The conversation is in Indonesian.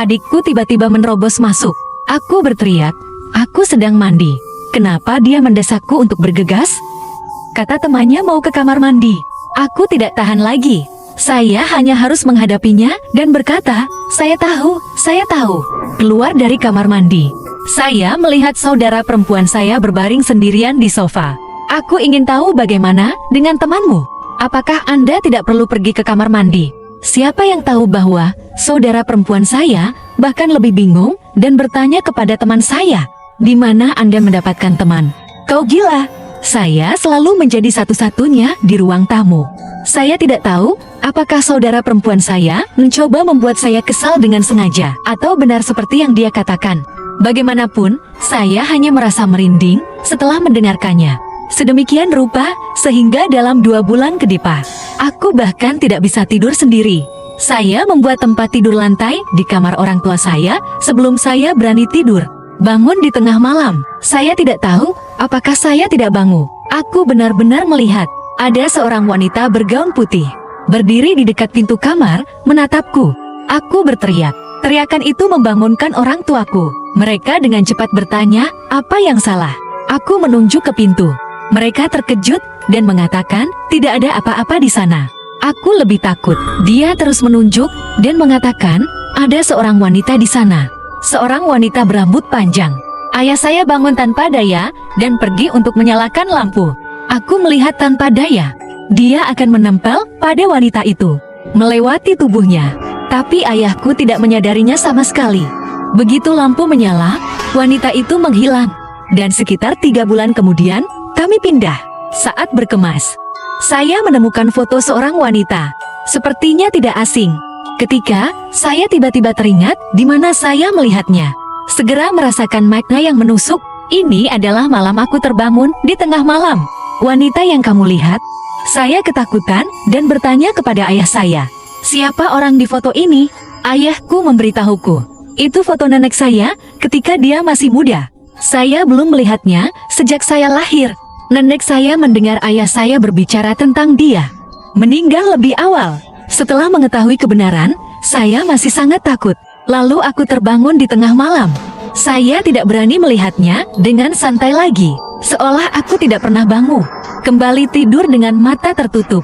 Adikku tiba-tiba menerobos masuk. Aku berteriak, "Aku sedang mandi. Kenapa dia mendesakku untuk bergegas?" Kata temannya mau ke kamar mandi. Aku tidak tahan lagi. Saya hanya harus menghadapinya dan berkata, saya tahu. Keluar dari kamar mandi. Saya melihat saudara perempuan saya berbaring sendirian di sofa. Aku ingin tahu bagaimana dengan temanmu. Apakah Anda tidak perlu pergi ke kamar mandi? Siapa yang tahu bahwa saudara perempuan saya bahkan lebih bingung dan bertanya kepada teman saya, "Di mana Anda mendapatkan teman?" "Kau gila. Saya selalu menjadi satu-satunya di ruang tamu." Saya tidak tahu apakah saudara perempuan saya mencoba membuat saya kesal dengan sengaja atau benar seperti yang dia katakan. Bagaimanapun, saya hanya merasa merinding setelah mendengarkannya. Sedemikian rupa, sehingga dalam 2 bulan kedipah, aku bahkan tidak bisa tidur sendiri. Saya membuat tempat tidur lantai di kamar orang tua saya sebelum saya berani tidur. Bangun di tengah malam, saya tidak tahu apakah saya tidak bangun. Aku benar-benar melihat ada seorang wanita bergaun putih, berdiri di dekat pintu kamar, menatapku. Aku berteriak. Teriakan itu membangunkan orang tuaku. Mereka dengan cepat bertanya, apa yang salah? Aku menunjuk ke pintu. Mereka terkejut dan mengatakan, tidak ada apa-apa di sana. Aku lebih takut. Dia terus menunjuk dan mengatakan, ada seorang wanita di sana. Seorang wanita berambut panjang. Ayah saya bangun tanpa daya dan pergi untuk menyalakan lampu. Aku melihat tanpa daya. Dia akan menempel pada wanita itu, melewati tubuhnya. Tapi ayahku tidak menyadarinya sama sekali. Begitu lampu menyala, wanita itu menghilang. Dan sekitar 3 bulan kemudian, kami pindah. Saat berkemas, saya menemukan foto seorang wanita. Sepertinya tidak asing. Ketika saya tiba-tiba teringat di mana saya melihatnya. Segera merasakan makna yang menusuk. Ini adalah malam aku terbangun di tengah malam. Wanita yang kamu lihat? Saya ketakutan dan bertanya kepada ayah saya. Siapa orang di foto ini? Ayahku memberitahuku. Itu foto nenek saya ketika dia masih muda. Saya belum melihatnya sejak saya lahir. Nenek saya mendengar ayah saya berbicara tentang dia. Meninggal lebih awal. Setelah mengetahui kebenaran, saya masih sangat takut. Lalu aku terbangun di tengah malam. Saya tidak berani melihatnya dengan santai lagi. Seolah aku tidak pernah bangun. Kembali tidur dengan mata tertutup.